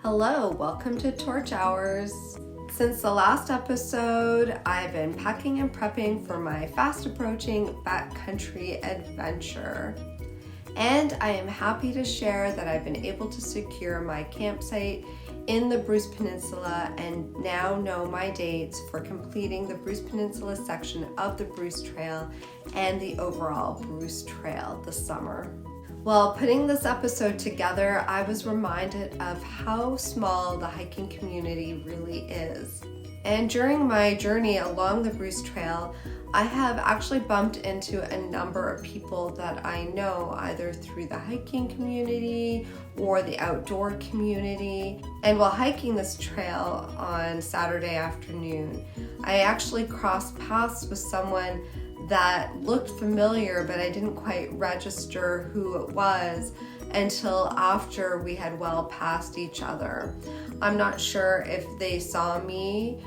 Hello, welcome to Torch Hours. Since the last episode, I've been packing and prepping for my fast approaching backcountry adventure. And I am happy to share that I've been able to secure my campsite in the Bruce Peninsula and now know my dates for completing the Bruce Peninsula section of the Bruce Trail and the overall Bruce Trail this summer. While putting this episode together, I was reminded of how small the hiking community really is. And during my journey along the Bruce Trail, I have actually bumped into a number of people that I know either through the hiking community or the outdoor community. And while hiking this trail on Saturday afternoon, I actually crossed paths with someone that looked familiar, but I didn't quite register who it was until after we had well passed each other. I'm not sure if they saw me.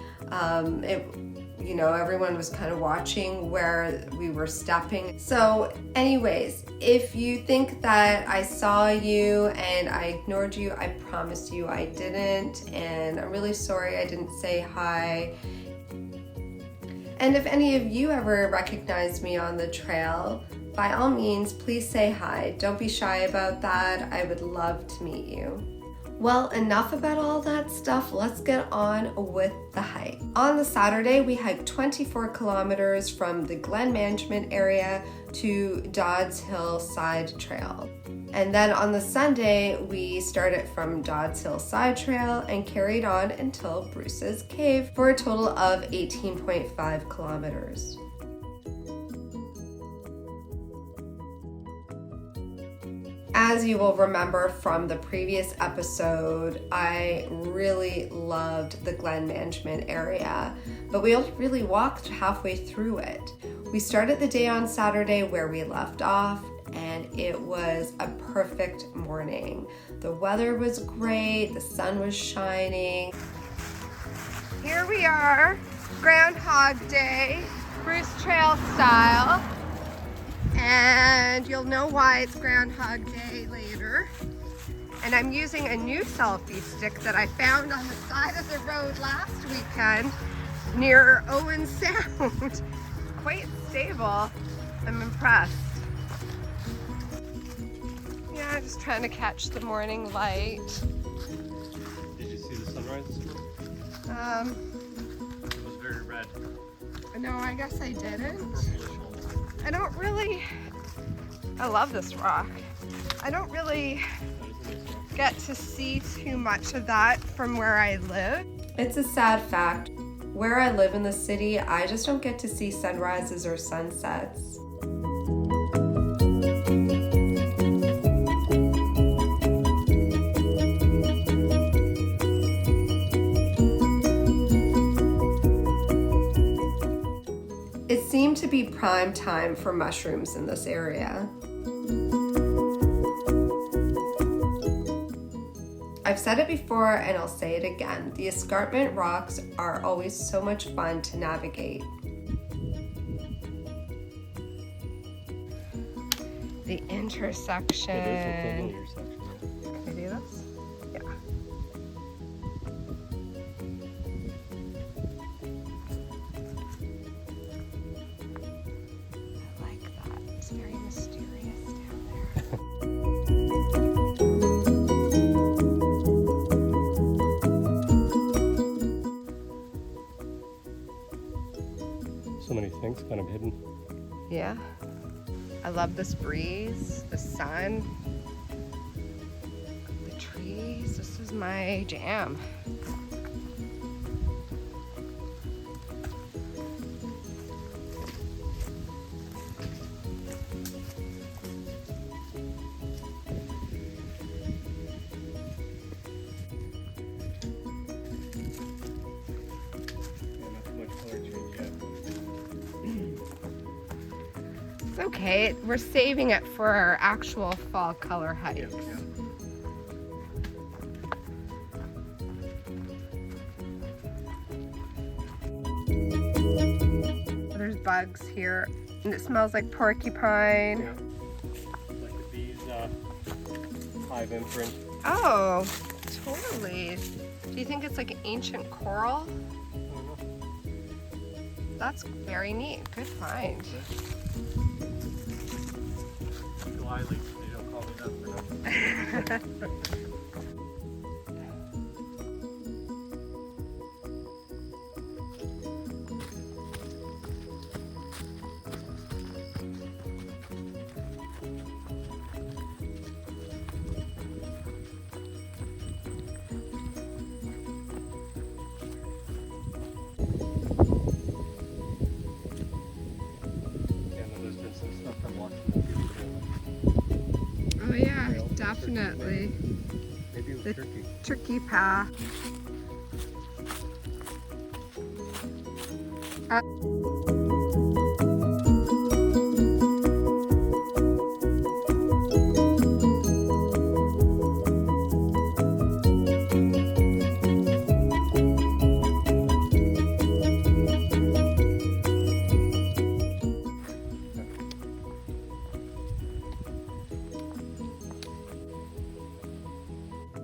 Everyone was kind of watching where we were stepping. So anyways, if you think that I saw you and I ignored you, I promise you I didn't. And I'm really sorry I didn't say hi. And if any of you ever recognize me on the trail, by all means, please say hi. Don't be shy about that. I would love to meet you. Well, enough about all that stuff. Let's get on with the hike. On the Saturday, we hiked 24 kilometers from the Glen Management Area to Dodds Hill Side Trail. And then on the Sunday, we started from Dodds Hill Side Trail and carried on until Bruce's Cave for a total of 18.5 kilometers. As you will remember from the previous episode, I really loved the Glen Management Area, but we only really walked halfway through it. We started the day on Saturday where we left off, and it was a perfect morning. The weather was great, the sun was shining. Here we are, Groundhog Day, Bruce Trail style. And you'll know why it's Groundhog Day later. And I'm using a new selfie stick that I found on the side of the road last weekend near Owen Sound. Quite stable. I'm impressed. Yeah, just trying to catch the morning light. Did you see the sunrise this morning? It was very red. No, I guess I didn't. I love this rock. I don't really get to see too much of that from where I live. It's a sad fact. Where I live in the city, I just don't get to see sunrises or sunsets. It seemed to be prime time for mushrooms in this area. I've said it before and I'll say it again. The escarpment rocks are always so much fun to navigate. The intersection. It is a cool intersection. Can I do this? Yeah. I like that. It's very mysterious down there. So many things kind of hidden. Yeah. I love this breeze, the sun, the trees. This is my jam. It's okay. We're saving it for our actual fall color hikes. Yeah. There's bugs here, and it smells like porcupine. Yeah. Like the bees hive imprint. Oh, Totally. Do you think it's like ancient coral? I don't know. That's very neat. Good find. Wiley, they don't call me that for nothing. Oh yeah, definitely. Maybe it was turkey. Turkey path.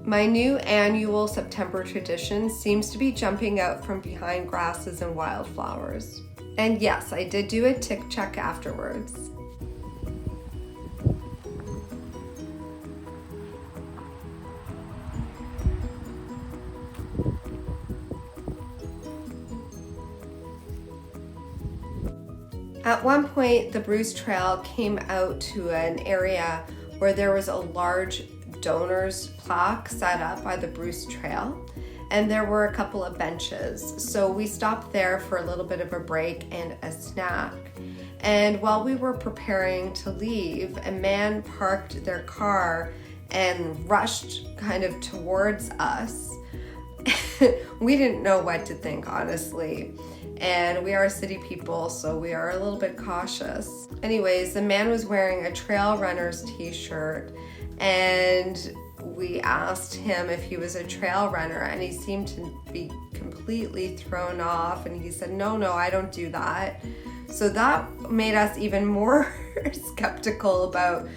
My new annual September tradition seems to be jumping out from behind grasses and wildflowers. And yes, I did do a tick check afterwards. At one point, the Bruce Trail came out to an area where there was a large donor's plaque set up by the Bruce Trail, and there were a couple of benches. So we stopped there for a little bit of a break and a snack. And while we were preparing to leave, a man parked their car and rushed kind of towards us. We didn't know what to think, honestly. And we are city people, so we are a little bit cautious. Anyways, the man was wearing a trail runner's t-shirt, and we asked him if he was a trail runner, and he seemed to be completely thrown off, and he said, no, I don't do that. So that made us even more skeptical about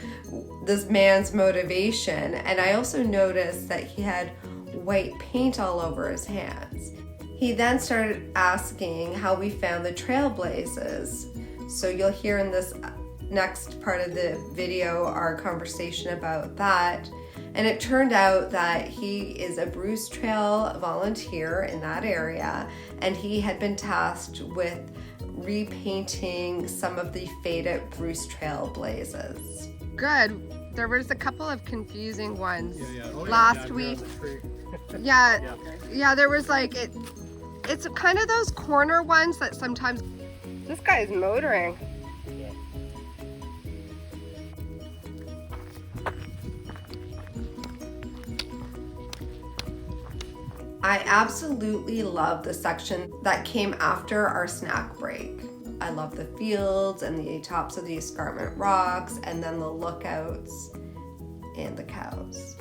this man's motivation. And I also noticed that he had white paint all over his hands. He then started asking how we found the trailblazes. So you'll hear in this next part of the video our conversation about that. And it turned out that he is a Bruce Trail volunteer in that area, and he had been tasked with repainting some of the faded Bruce Trail blazes. Good. There was a couple of confusing ones last week. Yeah, there was like it's kind of those corner ones that sometimes. This guy is motoring. Yeah. I absolutely love the section that came after our snack break. I love the fields and the tops of the escarpment rocks, and then the lookouts and the cows.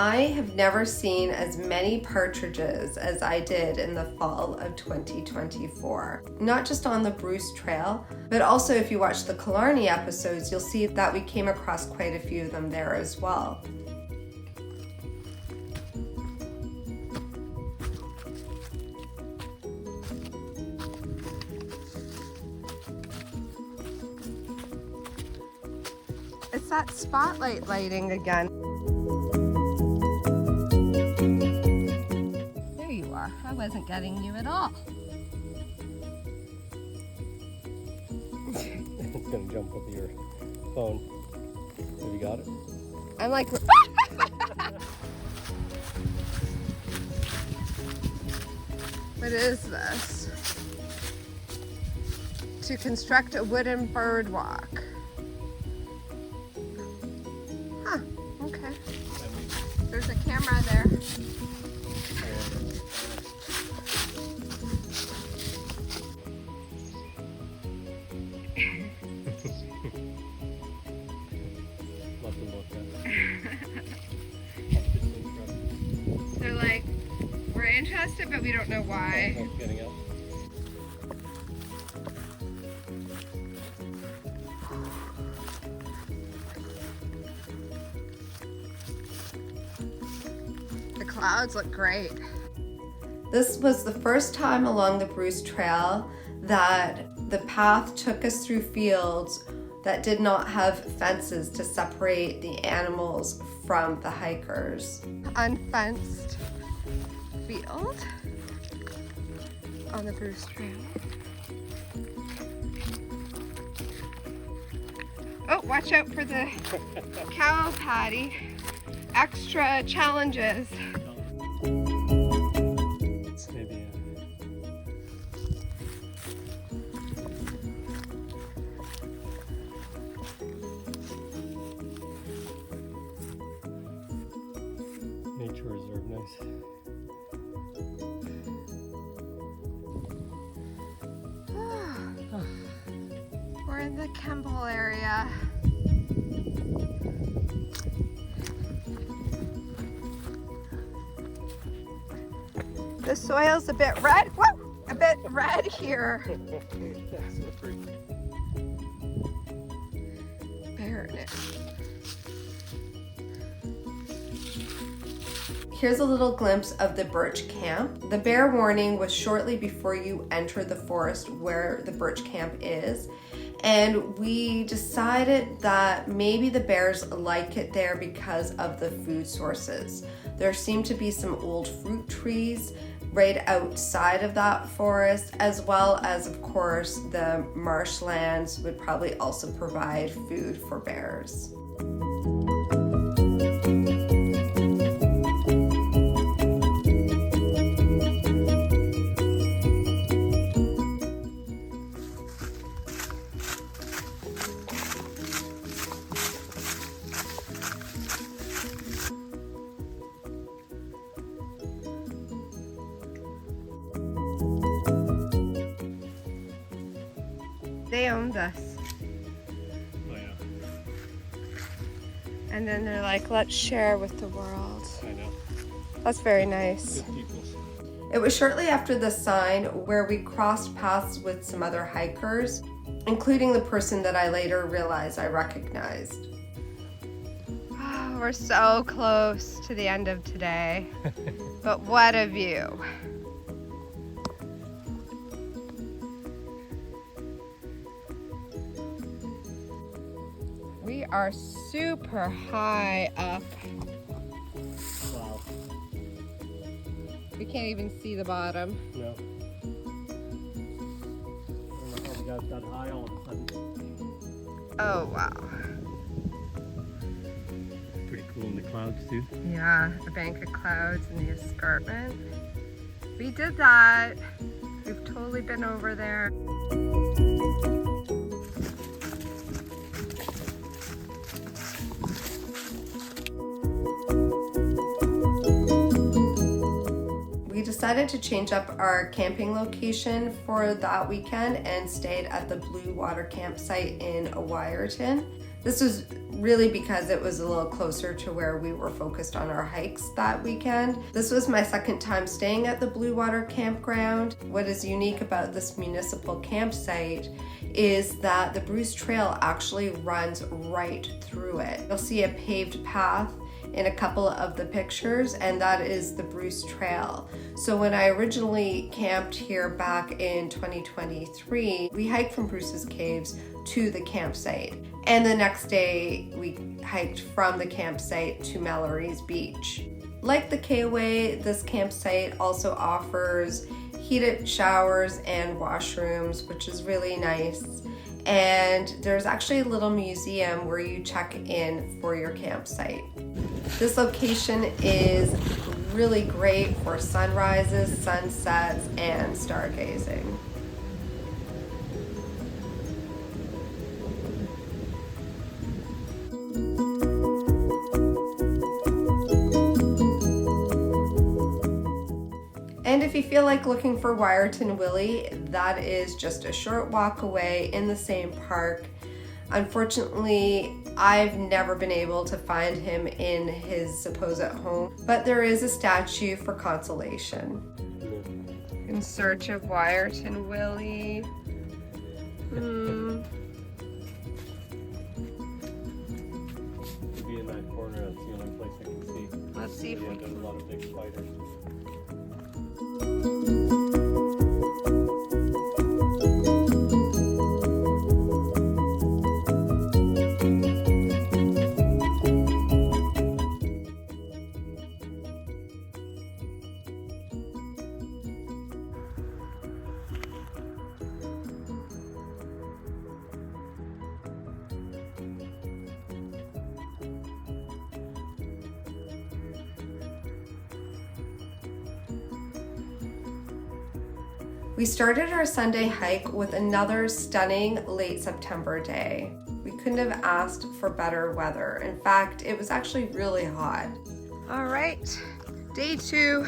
I have never seen as many partridges as I did in the fall of 2024. Not just on the Bruce Trail, but also if you watch the Killarney episodes, you'll see that we came across quite a few of them there as well. It's that spotlight lighting again. I wasn't getting you at all. It's gonna jump with your phone. Have you got it? I'm like, What is this? To construct a wooden bird walk. Huh, okay. There's a camera there. They're like, we're interested, but we don't know why. The clouds look great. This was the first time along the Bruce Trail that the path took us through fields that did not have fences to separate the animals from the hikers. Unfenced field on the Bruce Trail. Oh, watch out for the cow patty. Extra challenges. Nature reserve, nice. We're in the Kemble area. The soil's a bit red. Whoa! A bit red here. Barren. Here's a little glimpse of the birch camp. The bear warning was shortly before you enter the forest where the birch camp is. And we decided that maybe the bears like it there because of the food sources. There seemed to be some old fruit trees right outside of that forest, as well as, of course, the marshlands would probably also provide food for bears. They owned us. Oh yeah. And then they're like, let's share with the world. I know. That's very nice. Good people. It was shortly after the sign where we crossed paths with some other hikers, including the person that I later realized I recognized. Oh, we're so close to the end of today, but what a view. We are super high up. Wow. We can't even see the bottom. No. I don't know how we got that high all of a sudden. Oh, wow. Pretty cool in the clouds too. Yeah, a bank of clouds and the escarpment. We did that. We've totally been over there. We decided to change up our camping location for that weekend and stayed at the Bluewater campsite in Wiarton. This was really because it was a little closer to where we were focused on our hikes that weekend. This was my second time staying at the Bluewater Campground. What is unique about this municipal campsite is that the Bruce Trail actually runs right through it. You'll see a paved path in a couple of the pictures, and that is the Bruce Trail. So when I originally camped here back in 2023, we hiked from Bruce's Caves to the campsite. And the next day we hiked from the campsite to Mallory's Beach. Like the K-Way, this campsite also offers heated showers and washrooms, which is really nice. And there's actually a little museum where you check in for your campsite. This location is really great for sunrises, sunsets, and stargazing. And if you feel like looking for Wiarton Willie, that is just a short walk away in the same park. Unfortunately, I've never been able to find him in his supposed home, but there is a statue for consolation. In search of Wiarton Willie. Could be in that corner, that's the only place I can see. Let's see if we There's a can. lot of big spiders. We started our Sunday hike with another stunning late September day. We couldn't have asked for better weather. In fact, it was actually really hot. All right, day 2.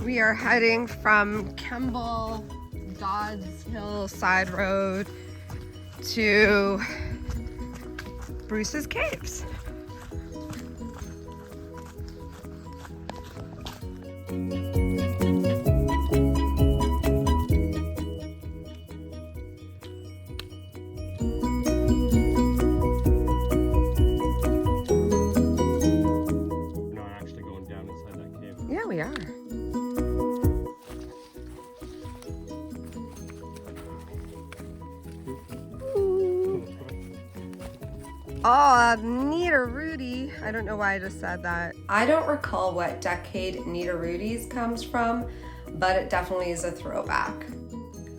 We are heading from Kemble, Dodds Hill Side Road to Bruce's Caves. Yeah, we are. Oh, Nita Rudy. I don't know why I just said that. I don't recall what decade Nita Rudy's comes from, but it definitely is a throwback.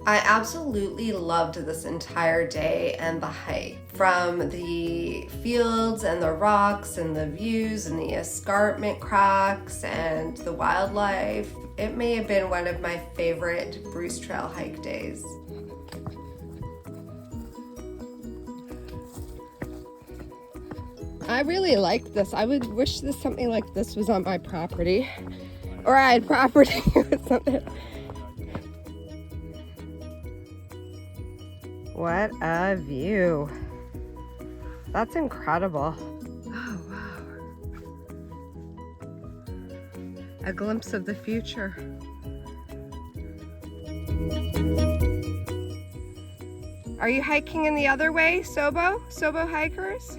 I absolutely loved this entire day and the hike. From the fields and the rocks and the views and the escarpment cracks and the wildlife, it may have been one of my favorite Bruce Trail hike days. I really like this. I would wish something like this was on my property. Or I had property with something. What a view. That's incredible. Oh, wow. A glimpse of the future. Are you hiking in the other way, Sobo? Sobo hikers?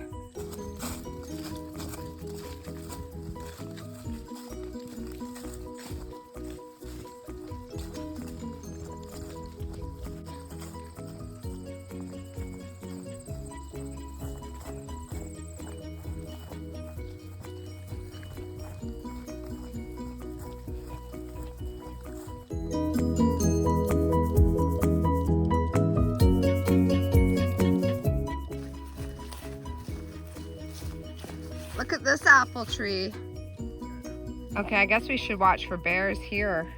Look at this apple tree. Okay, I guess we should watch for bears here.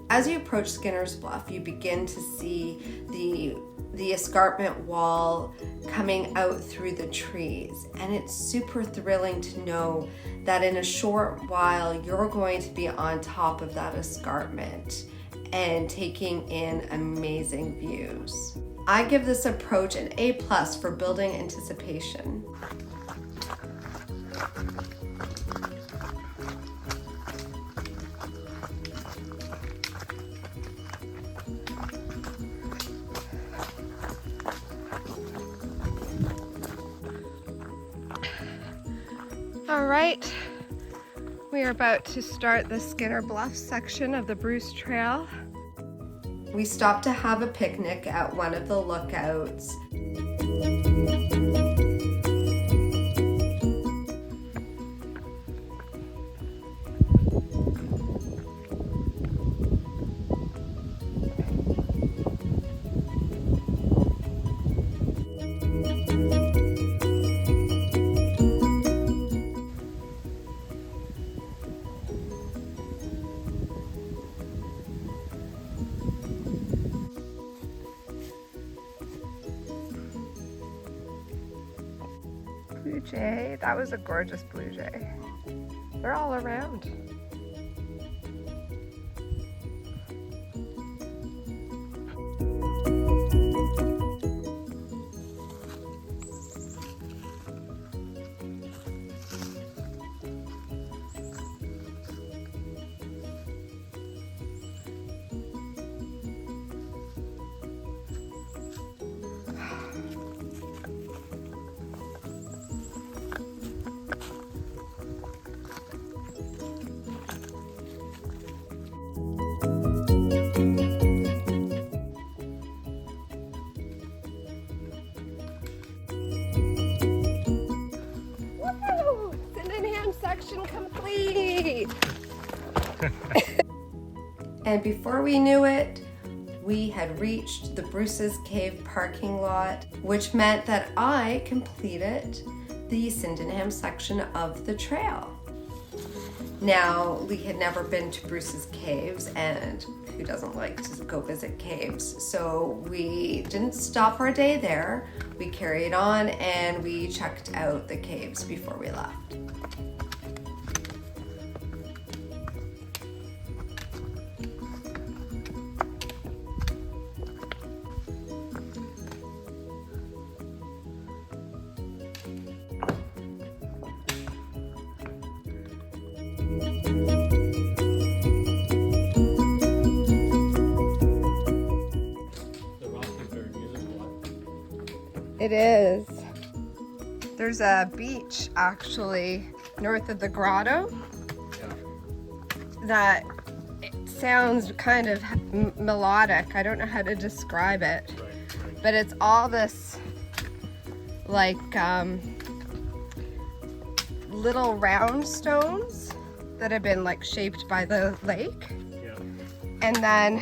As you approach Skinner's Bluff, you begin to see the escarpment wall coming out through the trees, and it's super thrilling to know that in a short while you're going to be on top of that escarpment and taking in amazing views. I give this approach an A+ for building anticipation. All right, we are about to start the Skinner Bluff section of the Bruce Trail. We stopped to have a picnic at one of the lookouts. jay. That was a gorgeous blue jay. They're all around. Sydenham Section complete! And before we knew it, we had reached the Bruce's Cave parking lot, which meant that I completed the Sydenham section of the trail. Now, Lee had never been to Bruce's Caves, and who doesn't like to go visit caves? So we didn't stop our day there. We carried on and we checked out the caves before we left. It is. There's a beach actually north of the grotto that it sounds kind of melodic. I don't know how to describe it, but it's all this like little round stones that have been like shaped by the lake. And then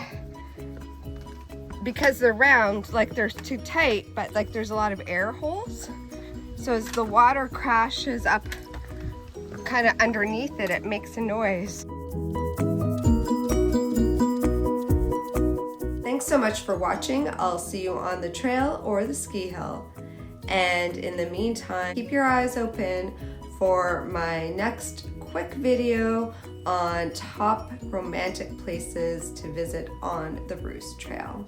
because they're round, like they're too tight, but like there's a lot of air holes. So as the water crashes up kind of underneath it, it makes a noise. Thanks so much for watching. I'll see you on the trail or the ski hill. And in the meantime, keep your eyes open for my next quick video on top romantic places to visit on the Bruce Trail.